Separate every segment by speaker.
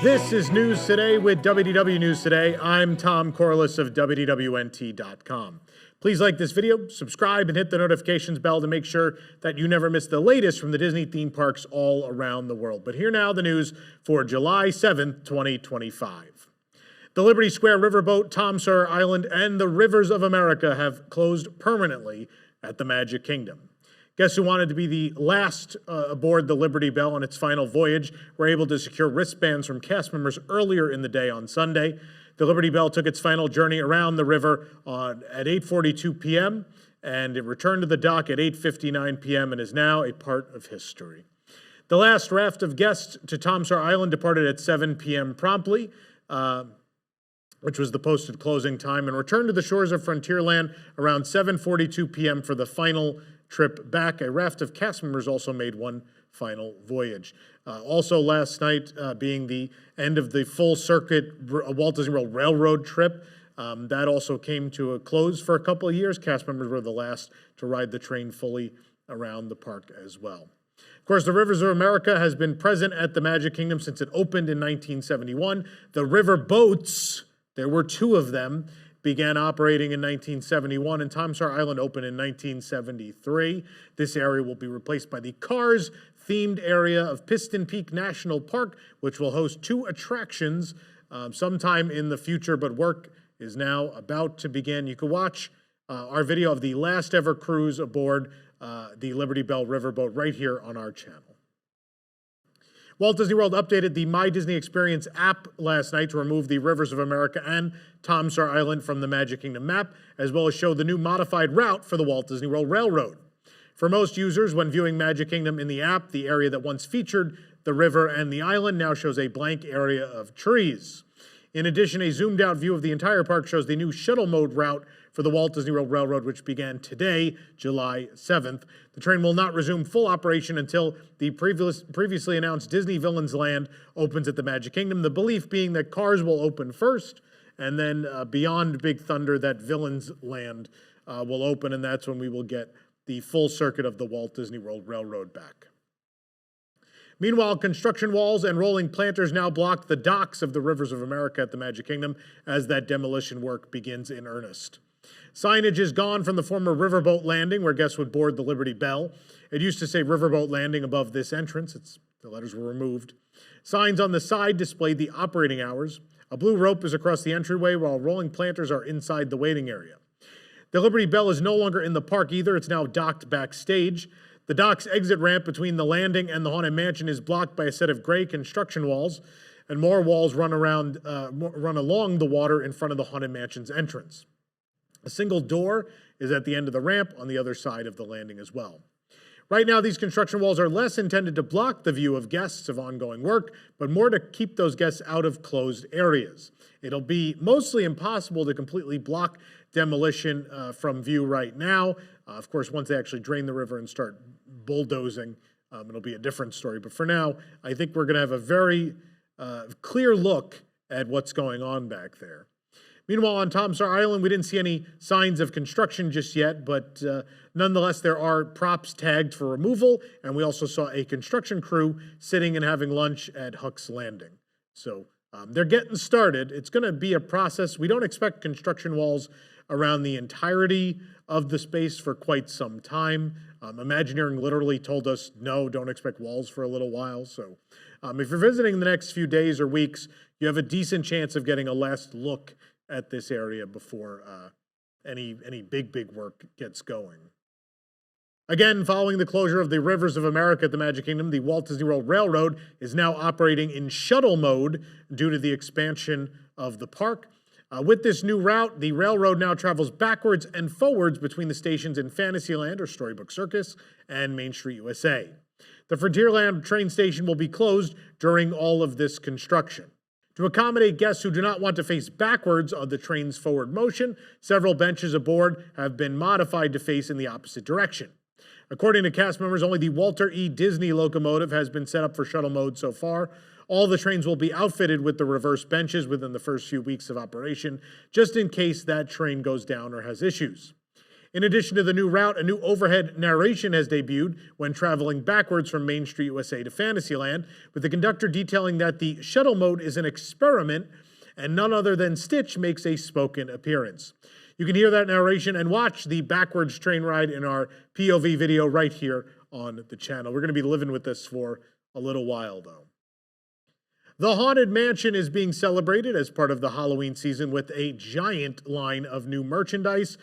Speaker 1: This is News Today with WDW News Today. I'm Tom Corliss of WDWNT.com. Please like this video, subscribe, and hit the notifications bell to make sure that you never miss the latest from the Disney theme parks all around the world. But here now the news for July 7th, 2025. The Liberty Square Riverboat, Tom Sawyer Island, and the Rivers of America have closed permanently at the Magic Kingdom. Guests who wanted to be the last aboard the Liberty Bell on its final voyage were able to secure wristbands from cast members earlier in the day on Sunday. The Liberty Bell took its final journey around the river at 8:42 p.m., and it returned to the dock at 8:59 p.m. and is now a part of history. The last raft of guests to Tom Sawyer Island departed at 7 p.m. promptly, which was the posted closing time, and returned to the shores of Frontierland around 7:42 p.m. for the final trip back. A raft of cast members also made one final voyage. Also last night, being the end of the full circuit Walt Disney World Railroad trip, that also came to a close for a couple of years. Cast members were the last to ride the train fully around the park as well. Of course, the Rivers of America has been present at the Magic Kingdom since it opened in 1971. The Riverboats, there were two of them, began operating in 1971, and Tom Sawyer Island opened in 1973. This area will be replaced by the Cars-themed area of Piston Peak National Park, which will host two attractions sometime in the future, but work is now about to begin. You can watch our video of the last ever cruise aboard the Liberty Bell Riverboat right here on our channel. Walt Disney World updated the My Disney Experience app last night to remove the Rivers of America and Tom Sawyer Island from the Magic Kingdom map, as well as show the new modified route for the Walt Disney World Railroad. For most users, when viewing Magic Kingdom in the app, the area that once featured the river and the island now shows a blank area of trees. In addition, a zoomed-out view of the entire park shows the new shuttle mode route for the Walt Disney World Railroad, which began today, July 7th. The train will not resume full operation until the previously announced Disney Villains Land opens at the Magic Kingdom, the belief being that Cars will open first, and then beyond Big Thunder, that Villains Land will open, and that's when we will get the full circuit of the Walt Disney World Railroad back. Meanwhile, construction walls and rolling planters now block the docks of the Rivers of America at the Magic Kingdom as that demolition work begins in earnest. Signage is gone from the former Riverboat Landing, where guests would board the Liberty Bell. It used to say Riverboat Landing above this entrance. The letters were removed. Signs on the side displayed the operating hours. A blue rope is across the entryway, while rolling planters are inside the waiting area. The Liberty Bell is no longer in the park either. It's now docked backstage. The dock's exit ramp between the landing and the Haunted Mansion is blocked by a set of gray construction walls, and more walls run along the water in front of the Haunted Mansion's entrance. A single door is at the end of the ramp on the other side of the landing as well. Right now, these construction walls are less intended to block the view of guests of ongoing work, but more to keep those guests out of closed areas. It'll be mostly impossible to completely block demolition from view right now. Of course, once they actually drain the river and start bulldozing, it'll be a different story. But for now, I think we're going to have a very clear look at what's going on back there. Meanwhile, on Tom Sawyer Island, we didn't see any signs of construction just yet, but nonetheless, there are props tagged for removal, and we also saw a construction crew sitting and having lunch at Huck's Landing. So they're getting started. It's going to be a process. We don't expect construction walls around the entirety of the space for quite some time. Imagineering literally told us, no, don't expect walls for a little while. So if you're visiting the next few days or weeks, you have a decent chance of getting a last look at this area before any big work gets going. Again, following the closure of the Rivers of America at the Magic Kingdom, the Walt Disney World Railroad is now operating in shuttle mode due to the expansion of the park. With this new route, the railroad now travels backwards and forwards between the stations in Fantasyland or Storybook Circus and Main Street USA. The Frontierland train station will be closed during all of this construction. To accommodate guests who do not want to face backwards on the train's forward motion, several benches aboard have been modified to face in the opposite direction. According to cast members, only the Walter E. Disney locomotive has been set up for shuttle mode so far. All the trains will be outfitted with the reverse benches within the first few weeks of operation, just in case that train goes down or has issues. In addition to the new route, a new overhead narration has debuted when traveling backwards from Main Street USA to Fantasyland, with the conductor detailing that the shuttle mode is an experiment and none other than Stitch makes a spoken appearance. You can hear that narration and watch the backwards train ride in our POV video right here on the channel. We're going to be living with this for a little while, though. The Haunted Mansion is being celebrated as part of the Halloween season with a giant line of new merchandise.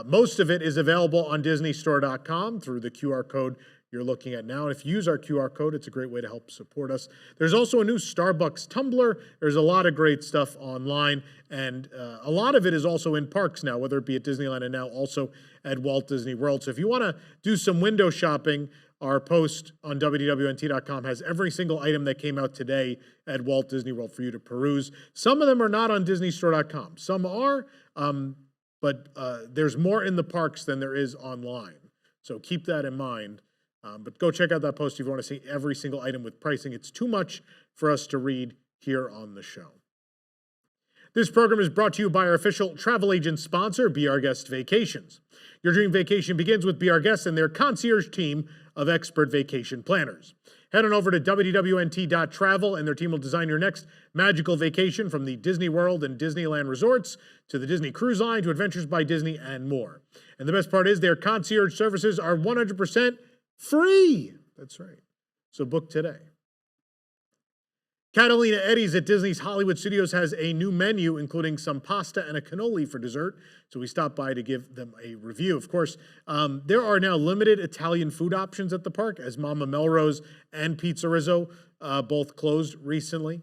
Speaker 1: Most of it is available on DisneyStore.com through the QR code you're looking at now. And if you use our QR code, it's a great way to help support us. There's also a new Starbucks tumbler. There's a lot of great stuff online, and a lot of it is also in parks now, whether it be at Disneyland and now also at Walt Disney World. So if you want to do some window shopping, our post on WDWNT.com has every single item that came out today at Walt Disney World for you to peruse. Some of them are not on DisneyStore.com. Some are, but there's more in the parks than there is online. So keep that in mind. But go check out that post if you want to see every single item with pricing. It's too much for us to read here on the show. This program is brought to you by our official travel agent sponsor, Be Our Guest Vacations. Your dream vacation begins with Be Our Guest and their concierge team of expert vacation planners. Head on over to WDWNT.travel and their team will design your next magical vacation, from the Disney World and Disneyland resorts to the Disney Cruise Line to Adventures by Disney and more. And the best part is their concierge services are 100% free. That's right. So book today. Catalina Eddie's at Disney's Hollywood Studios has a new menu, including some pasta and a cannoli for dessert. So we stopped by to give them a review. Of course, there are now limited Italian food options at the park, as Mama Melrose and PizzeRizzo both closed recently.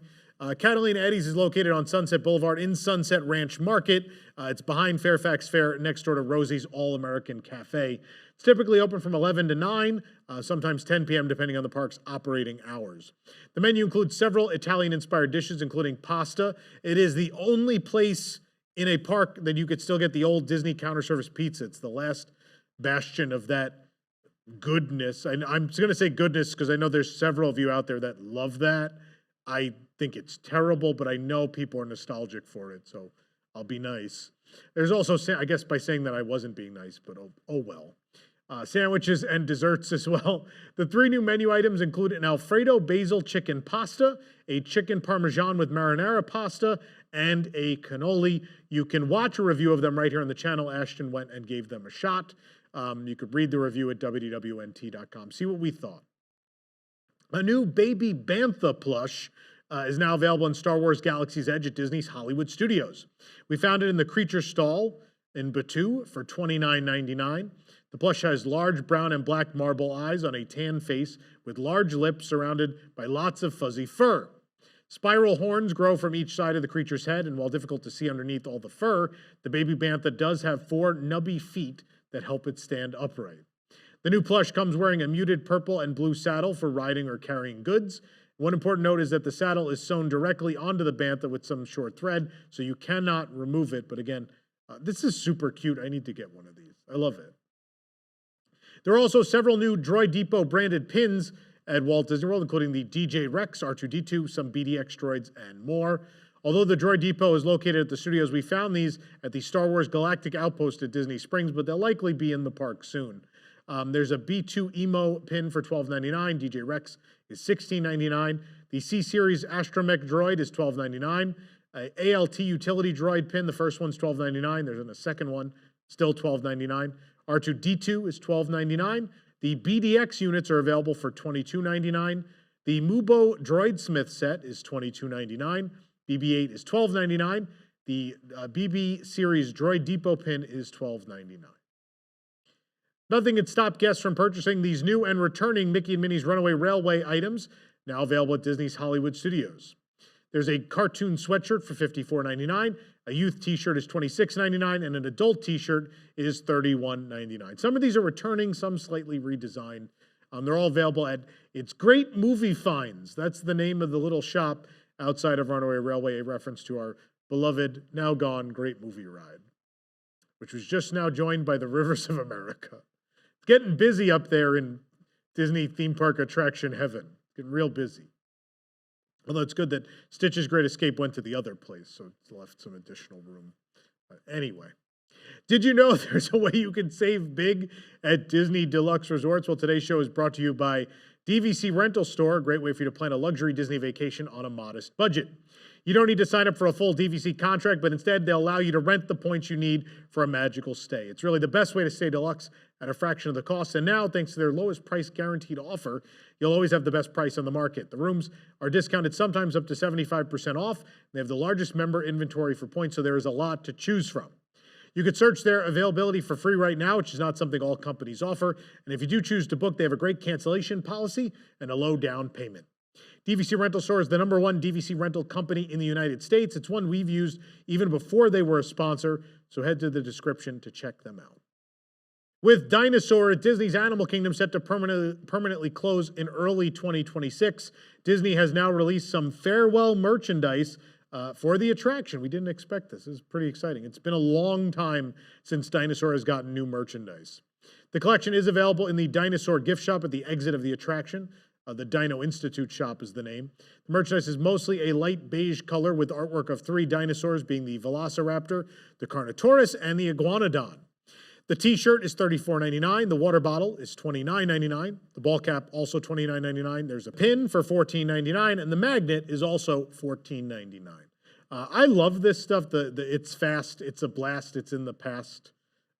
Speaker 1: Catalina Eddie's is located on Sunset Boulevard in Sunset Ranch Market. It's behind Fairfax Fair, next door to Rosie's All-American Cafe. It's typically open from 11 to 9, sometimes 10 p.m., depending on the park's operating hours. The menu includes several Italian-inspired dishes, including pasta. It is the only place in a park that you could still get the old Disney counter service pizza. It's the last bastion of that goodness. I'm going to say goodness because I know there's several of you out there that love that. I think it's terrible, but I know people are nostalgic for it, so I'll be nice. There's also, I guess by saying that I wasn't being nice, but oh well. Sandwiches and desserts as well. The 3 new menu items include an Alfredo basil chicken pasta, a chicken parmesan with marinara pasta, and a cannoli. You can watch a review of them right here on the channel. Ashton went and gave them a shot. You could read the review at WDWNT.com. See what we thought. A new baby Bantha plush is now available in Star Wars Galaxy's Edge at Disney's Hollywood Studios. We found it in the creature stall in Batuu for $29.99. The plush has large brown and black marble eyes on a tan face with large lips surrounded by lots of fuzzy fur. Spiral horns grow from each side of the creature's head, and while difficult to see underneath all the fur, the baby Bantha does have 4 nubby feet that help it stand upright. The new plush comes wearing a muted purple and blue saddle for riding or carrying goods. One important note is that the saddle is sewn directly onto the Bantha with some short thread, so you cannot remove it. But again, this is super cute. I need to get one of these. I love it. There are also several new Droid Depot branded pins at Walt Disney World, including the DJ Rex, R2-D2, some BDX droids, and more. Although the Droid Depot is located at the studios, we found these at the Star Wars Galactic Outpost at Disney Springs, but they'll likely be in the park soon. There's a B2 Emo pin for $12.99. DJ Rex is $16.99. The C-Series Astromech droid is $12.99. ALT utility droid pin, the first one's $12.99. There's a second one, still $12.99. R2-D2 is $12.99. The BDX units are available for $22.99. The Mubo Droidsmith set is $22.99. BB-8 is $12.99. The BB Series Droid Depot pin is $12.99. Nothing had stopped guests from purchasing these new and returning Mickey and Minnie's Runaway Railway items, now available at Disney's Hollywood Studios. There's a cartoon sweatshirt for $54.99, a youth t-shirt is $26.99, and an adult t-shirt is $31.99. Some of these are returning, some slightly redesigned. They're all available at It's Great Movie Finds. That's the name of the little shop outside of Runaway Railway, a reference to our beloved, now gone, Great Movie Ride, which was just now joined by the Rivers of America. It's getting busy up there in Disney theme park attraction heaven. Getting real busy. Although it's good that Stitch's Great Escape went to the other place, so it's left some additional room. Anyway, Did you know there's a way you can save big at Disney Deluxe Resorts? Well, today's show is brought to you by DVC Rental Store, a great way for you to plan a luxury Disney vacation on a modest budget. You don't need to sign up for a full DVC contract, but instead they'll allow you to rent the points you need for a magical stay. It's really the best way to stay deluxe at a fraction of the cost. And now, thanks to their lowest price guaranteed offer, you'll always have the best price on the market. The rooms are discounted sometimes up to 75% off. They have the largest member inventory for points, so there is a lot to choose from. You could search their availability for free right now, which is not something all companies offer. And if you do choose to book, they have a great cancellation policy and a low down payment. DVC Rental Store is the #1 DVC rental company in the United States. It's one we've used even before they were a sponsor, so head to the description to check them out. With Dinosaur, Disney's Animal Kingdom set to permanently close in early 2026, Disney has now released some farewell merchandise for the attraction. We didn't expect this. This is pretty exciting. It's been a long time since Dinosaur has gotten new merchandise. The collection is available in the Dinosaur gift shop at the exit of the attraction. The Dino Institute shop is the name. The merchandise is mostly a light beige color with artwork of 3 dinosaurs, being the Velociraptor, the Carnotaurus, and the Iguanodon. The t-shirt is $34.99. The water bottle is $29.99. The ball cap also $29.99. There's a pin for $14.99, and the magnet is also $14.99. I love this stuff. It's fast, it's a blast, it's in the past,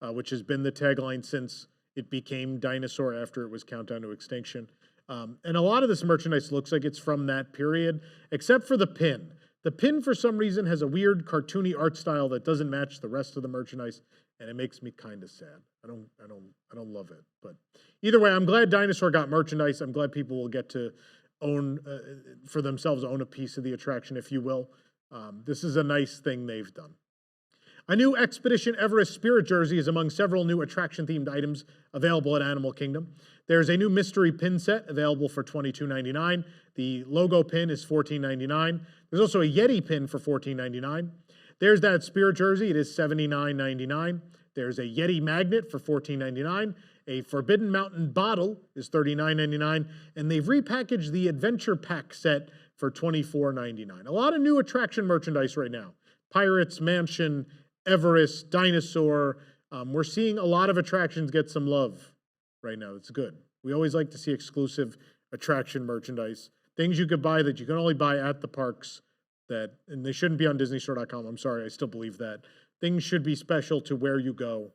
Speaker 1: which has been the tagline since it became Dinosaur after it was Countdown to Extinction. And a lot of this merchandise looks like it's from that period, except for the pin. The pin, for some reason, has a weird cartoony art style that doesn't match the rest of the merchandise, and it makes me kind of sad. I don't love it. But either way, I'm glad Dinosaur got merchandise. I'm glad people will get to own for themselves, own a piece of the attraction, if you will. This is a nice thing they've done. A new Expedition Everest Spirit jersey is among several new attraction-themed items available at Animal Kingdom. There's a new mystery pin set available for $22.99. The logo pin is $14.99. There's also a Yeti pin for $14.99. There's that Spirit jersey. It is $79.99. There's a Yeti magnet for $14.99. A Forbidden Mountain bottle is $39.99. And they've repackaged the Adventure Pack set for $24.99. A lot of new attraction merchandise right now. Pirates, Mansion, Everest, Dinosaur. We're seeing a lot of attractions get some love right now. It's good. We always like to see exclusive attraction merchandise. Things you could buy that you can only buy at the parks, and they shouldn't be on DisneyStore.com. I'm sorry, I still believe that. Things should be special to where you go,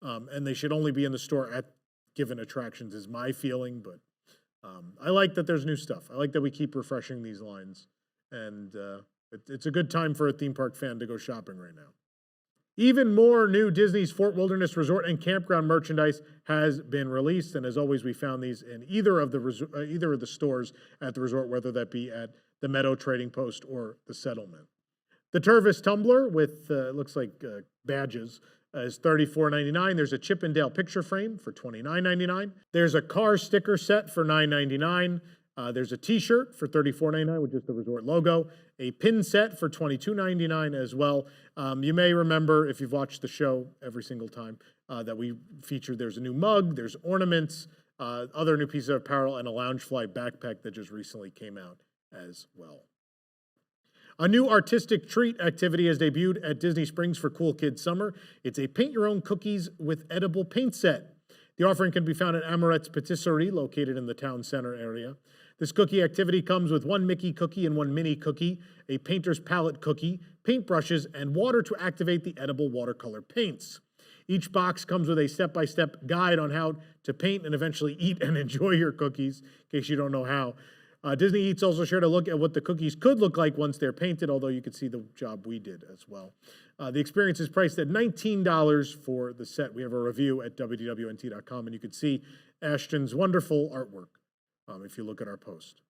Speaker 1: and they should only be in the store at given attractions is my feeling, but I like that there's new stuff. I like that we keep refreshing these lines, and it's a good time for a theme park fan to go shopping right now. Even more new Disney's Fort Wilderness Resort and Campground merchandise has been released, and as always, we found these in either of the stores at the resort, whether that be at the Meadow Trading Post or the Settlement. The Tervis Tumbler with looks like badges is $34.99. There's a Chip and Dale picture frame for $29.99. There's a car sticker set for $9.99. There's a t-shirt for $34.99 with just the resort logo, a pin set for $22.99 as well. You may remember, if you've watched the show every single time, that we featured, there's a new mug, there's ornaments, other new pieces of apparel, and a Loungefly backpack that just recently came out as well. A new artistic treat activity has debuted at Disney Springs for Cool Kids Summer. It's a paint-your-own cookies with edible paint set. The offering can be found at Amorette's Patisserie, located in the town center area. This cookie activity comes with 1 Mickey cookie and 1 Minnie cookie, a painter's palette cookie, paintbrushes, and water to activate the edible watercolor paints. Each box comes with a step-by-step guide on how to paint and eventually eat and enjoy your cookies, in case you don't know how. Disney Eats also shared a look at what the cookies could look like once they're painted, although you could see the job we did as well. The experience is priced at $19 for the set. We have a review at WDWNT.com, and you can see Ashton's wonderful artwork if you look at our post.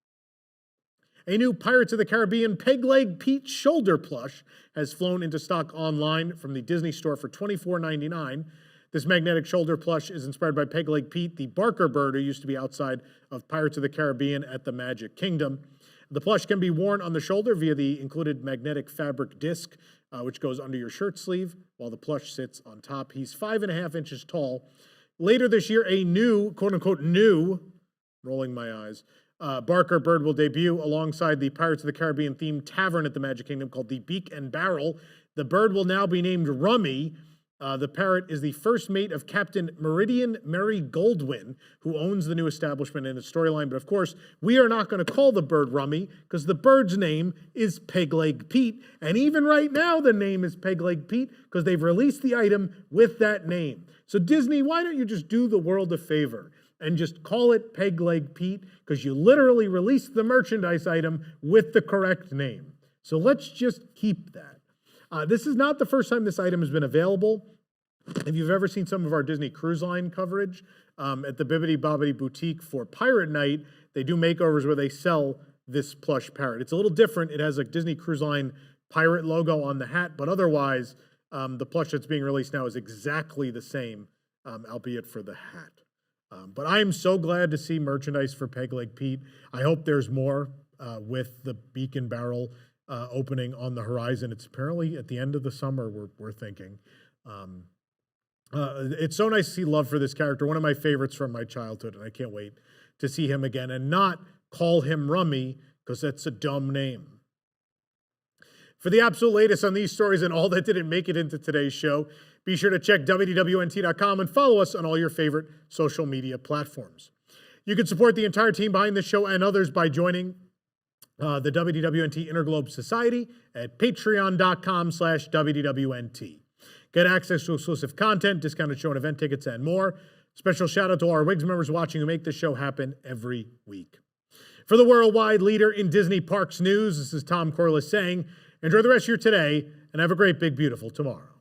Speaker 1: A new Pirates of the Caribbean Peg Leg Pete shoulder plush has flown into stock online from the Disney Store for $24.99. This magnetic shoulder plush is inspired by Peg Leg Pete, the Barker bird who used to be outside of Pirates of the Caribbean at the Magic Kingdom. The plush can be worn on the shoulder via the included magnetic fabric disc, which goes under your shirt sleeve, while the plush sits on top. He's 5.5 inches tall. Later this year, a new, quote-unquote new, rolling my eyes, Barker bird will debut alongside the Pirates of the Caribbean themed tavern at the Magic Kingdom called the Beak and Barrel. The bird will now be named Rummy. The parrot is the first mate of Captain Meridian Mary Goldwyn, who owns the new establishment in its storyline. But of course, we are not going to call the bird Rummy because the bird's name is Pegleg Pete. And even right now, the name is Pegleg Pete because they've released the item with that name. So Disney, why don't you just do the world a favor and just call it Pegleg Pete because you literally released the merchandise item with the correct name. So let's just keep that. This is not the first time this item has been available. If you've ever seen some of our Disney Cruise Line coverage at the Bibbidi Bobbidi Boutique for Pirate Night, they do makeovers where they sell this plush parrot. It's a little different. It has a Disney Cruise Line pirate logo on the hat, but otherwise, the plush that's being released now is exactly the same, albeit for the hat. But I am so glad to see merchandise for Pegleg Pete. I hope there's more with the Beacon Barrel opening on the horizon. It's apparently at the end of the summer, we're thinking. It's so nice to see love for this character, one of my favorites from my childhood, and I can't wait to see him again and not call him Rummy because that's a dumb name. For the absolute latest on these stories and all that didn't make it into today's show, be sure to check WDWNT.com and follow us on all your favorite social media platforms. You can support the entire team behind the show and others by joining the WDWNT Interglobe Society at patreon.com/WDWNT. Get access to exclusive content, discounted show and event tickets, and more. Special shout out to all our WIGS members watching who make this show happen every week. For the worldwide leader in Disney Parks news, this is Tom Corliss saying, enjoy the rest of your today and have a great, big, beautiful tomorrow.